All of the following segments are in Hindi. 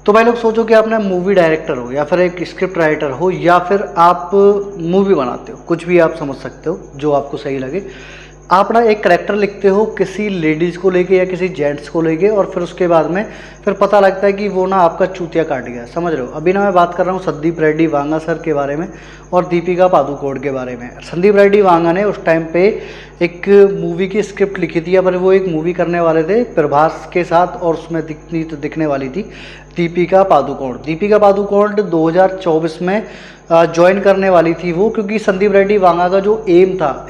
तो भाई लोग सोचो कि आप ना मूवी डायरेक्टर हो या फिर एक स्क्रिप्ट राइटर हो या फिर आप मूवी बनाते हो, कुछ भी आप समझ सकते हो जो आपको सही लगे। आप ना एक करेक्टर लिखते हो किसी लेडीज़ को लेके या किसी जेंट्स को लेके, और फिर उसके बाद में फिर पता लगता है कि वो ना आपका चूतिया काट गया, समझ रहे हो। अभी ना मैं बात कर रहा हूँ संदीप रेड्डी वांगा सर के बारे में और दीपिका पादुकोण के बारे में। संदीप रेड्डी वांगा ने उस टाइम पे एक मूवी की स्क्रिप्ट लिखी थी, पर वो एक मूवी करने वाले थे प्रभास के साथ, और उसमें दिखने वाली थी दीपिका पादुकोण। दीपिका पादुकोण 2024 में ज्वाइन करने वाली थी वो, क्योंकि संदीप रेड्डी वांगा का जो एम था,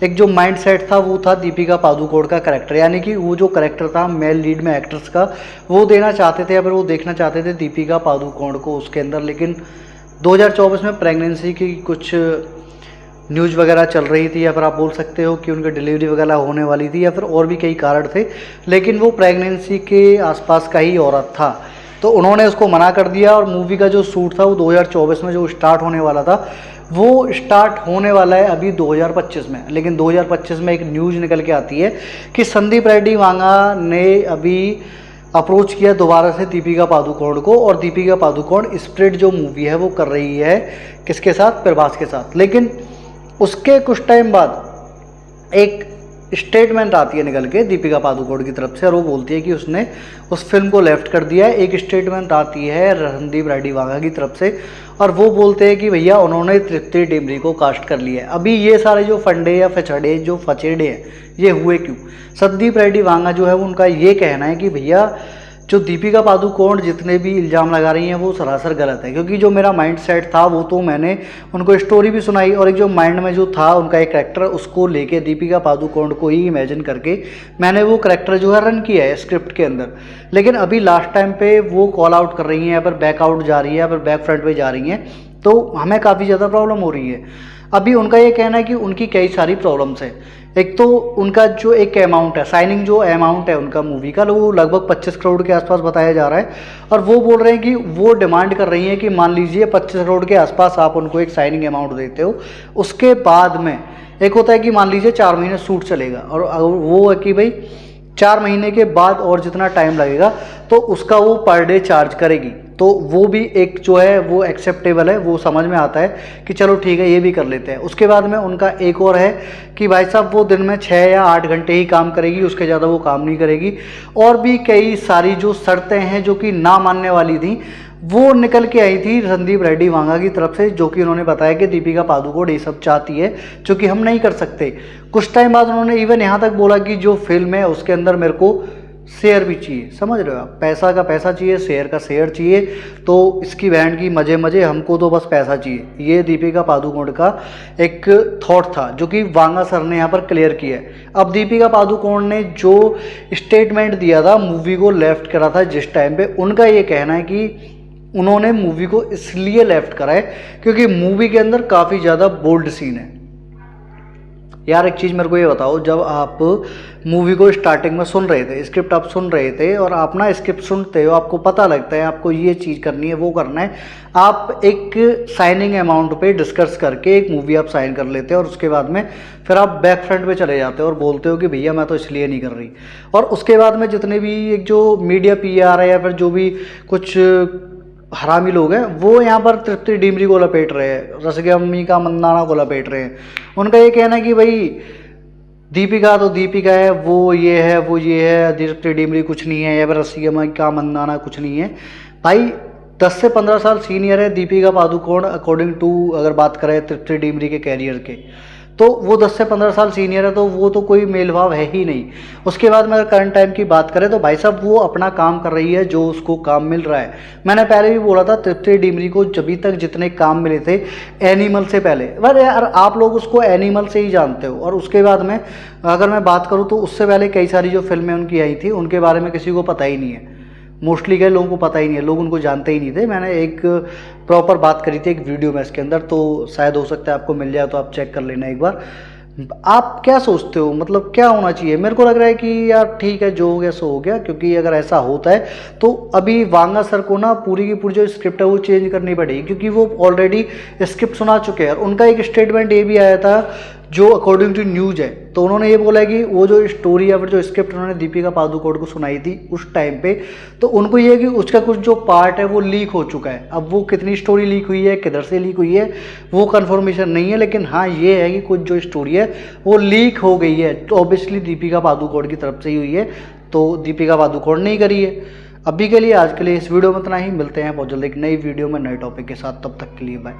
एक जो माइंड सेट था, वो था दीपिका पादुकोण का करेक्टर, यानी कि वो जो करेक्टर था मेल लीड में एक्ट्रेस का, वो देना चाहते थे या फिर वो देखना चाहते थे दीपिका पादुकोण को उसके अंदर। लेकिन 2024 में प्रेगनेंसी की कुछ न्यूज़ वगैरह चल रही थी, या फिर आप बोल सकते हो कि उनकी डिलीवरी वगैरह होने वाली थी, या फिर और भी कई कारण थे, लेकिन वो प्रेगनेंसी के आसपास का ही औरत था, तो उन्होंने उसको मना कर दिया। और मूवी का जो शूट था वो 2024 में जो स्टार्ट होने वाला था, वो स्टार्ट होने वाला है अभी 2025 में। लेकिन 2025 में एक न्यूज़ निकल के आती है कि संदीप रेड्डी वांगा ने अभी अप्रोच किया दोबारा से दीपिका पादुकोण को, और दीपिका पादुकोण स्प्रिट जो मूवी है वो कर रही है किसके साथ, प्रभास के साथ। लेकिन उसके कुछ टाइम बाद एक स्टेटमेंट आती है निकल के दीपिका पादुकोण की तरफ से, और वो बोलती है कि उसने उस फिल्म को लेफ्ट कर दिया है। एक स्टेटमेंट आती है संदीप रेड्डी वांगा की तरफ से, और वो बोलते हैं कि भैया उन्होंने तृप्ति डिमरी को कास्ट कर लिया है। अभी ये सारे जो फंडे या फचड़े जो फचेड़े हैं ये हुए क्यों? संदीप रेड्डी वांगा जो है उनका ये कहना है कि भैया जो दीपिका पादुकोण जितने भी इल्ज़ाम लगा रही हैं वो सरासर गलत है, क्योंकि जो मेरा माइंड सेट था वो तो मैंने उनको स्टोरी भी सुनाई, और एक जो माइंड में जो था उनका एक करेक्टर, उसको लेके दीपिका पादुकोण को ही इमेजिन करके मैंने वो करेक्टर जो है रन किया है स्क्रिप्ट के अंदर। लेकिन अभी लास्ट टाइम पे वो कॉल आउट कर रही हैं, या फिर बैक आउट जा रही है, या फिर बैक फ्रंट पे जा रही हैं, तो हमें काफ़ी ज़्यादा प्रॉब्लम हो रही है। अभी उनका ये कहना है कि उनकी कई सारी प्रॉब्लम्स है। एक तो उनका जो एक अमाउंट है, साइनिंग जो अमाउंट है उनका मूवी का, वो लगभग 25 करोड़ के आसपास बताया जा रहा है, और वो बोल रहे हैं कि वो डिमांड कर रही हैं कि मान लीजिए 25 करोड़ के आसपास आप उनको एक साइनिंग अमाउंट देते हो, उसके बाद में एक होता है कि मान लीजिए 4 महीने शूट चलेगा, और वो है कि भाई 4 महीने के बाद और जितना टाइम लगेगा तो उसका वो पर डे चार्ज करेगी। तो वो भी एक जो है वो एक्सेप्टेबल है, वो समझ में आता है कि चलो ठीक है ये भी कर लेते हैं। उसके बाद में उनका एक और है कि भाई साहब वो दिन में 6 या 8 घंटे ही काम करेगी, उसके ज़्यादा वो काम नहीं करेगी। और भी कई सारी जो शर्तें हैं जो कि ना मानने वाली थी, वो निकल के आई थी संदीप रेड्डी वांगा की तरफ से, जो कि उन्होंने बताया कि दीपिका पादुकोण ये सब चाहती है जो कि हम नहीं कर सकते। कुछ टाइम बाद उन्होंने इवन यहाँ तक बोला कि जो फिल्म है उसके अंदर मेरे को शेयर भी चाहिए, समझ रहे हो आप, पैसा का पैसा चाहिए, शेयर का शेयर चाहिए। तो इसकी बहन की मजे मजे, हमको तो बस पैसा चाहिए। ये दीपिका पादुकोण का एक थॉट था जो कि वांगा सर ने यहाँ पर क्लियर किया है। अब दीपिका पादुकोण ने जो स्टेटमेंट दिया था, मूवी को लेफ्ट करा था जिस टाइम पे, उनका ये कहना है कि उन्होंने मूवी को इसलिए लेफ्ट करा है क्योंकि मूवी के अंदर काफ़ी ज़्यादा बोल्ड सीन है। यार एक चीज़ मेरे को ये बताओ, जब आप मूवी को स्टार्टिंग में सुन रहे थे, स्क्रिप्ट आप सुन रहे थे, और आप ना स्क्रिप्ट सुनते हो, आपको पता लगता है आपको ये चीज़ करनी है, वो करना है, आप एक साइनिंग अमाउंट पे डिस्कस करके एक मूवी आप साइन कर लेते हो, और उसके बाद में फिर आप बैक फ्रंट पे चले जाते हो और बोलते हो कि भैया मैं तो इसलिए नहीं कर रही। और उसके बाद में जितने भी एक जो मीडिया PR है या फिर जो भी कुछ हरामी लोग हैं, वो यहाँ पर तृप्ति डिमरी को लपेट रहे हैं, रसगमी का मंदाना को लपेट रहे हैं। उनका ये कहना है कि भाई दीपिका तो दीपिका है, वो ये है वो ये है, तृप्ति डिमरी कुछ नहीं है, या फिर रसगमी का मंदाना कुछ नहीं है। भाई 10 से 15 साल सीनियर है दीपिका पादुकोण, अकॉर्डिंग टू अगर बात करें तृप्ति डिमरी के कैरियर के, तो वो 10 से 15 साल सीनियर है, तो वो तो कोई मेल भाव है ही नहीं। उसके बाद में अगर करंट टाइम की बात करें तो भाई साहब वो अपना काम कर रही है जो उसको काम मिल रहा है। मैंने पहले भी बोला था तृप्ति डिमरी को जब तक जितने काम मिले थे एनिमल से पहले, पर यार आप लोग उसको एनिमल से ही जानते हो। और उसके बाद में अगर मैं बात करूँ तो उससे पहले कई सारी जो फिल्में उनकी आई थी उनके बारे में किसी को पता ही नहीं है, मोस्टली के लोगों को पता ही नहीं है, लोग उनको जानते ही नहीं थे। मैंने एक प्रॉपर बात करी थी एक वीडियो में इसके अंदर, तो शायद हो सकता है आपको मिल जाए, तो आप चेक कर लेना एक बार। आप क्या सोचते हो, मतलब क्या होना चाहिए? मेरे को लग रहा है कि यार ठीक है, जो हो गया सो हो गया, क्योंकि अगर ऐसा होता है तो अभी वांगा सर को ना पूरी की पूरी जो स्क्रिप्ट है वो चेंज करनी पड़ेगी, क्योंकि वो ऑलरेडी स्क्रिप्ट सुना चुके हैं। और उनका एक स्टेटमेंट ये भी आया था जो अकॉर्डिंग टू न्यूज है, तो उन्होंने ये बोला है कि वो जो स्टोरी या फिर जो स्क्रिप्ट उन्होंने दीपिका पादुकोण को सुनाई थी उस टाइम पे, तो उनको ये है कि उसका कुछ जो पार्ट है वो लीक हो चुका है। अब वो कितनी स्टोरी लीक हुई है, किधर से लीक हुई है, वो कन्फर्मेशन नहीं है, लेकिन हाँ ये है कि कुछ जो स्टोरी है वो लीक हो गई है, तो ऑब्वियसली दीपिका पादुकोण की तरफ से ही हुई है, तो दीपिका पादुकोण ने ही करी है। अभी के लिए, आज के लिए इस वीडियो में इतना ही। मिलते हैं बहुत जल्द एक नई वीडियो में नए टॉपिक के साथ, तब तक के लिए बाय।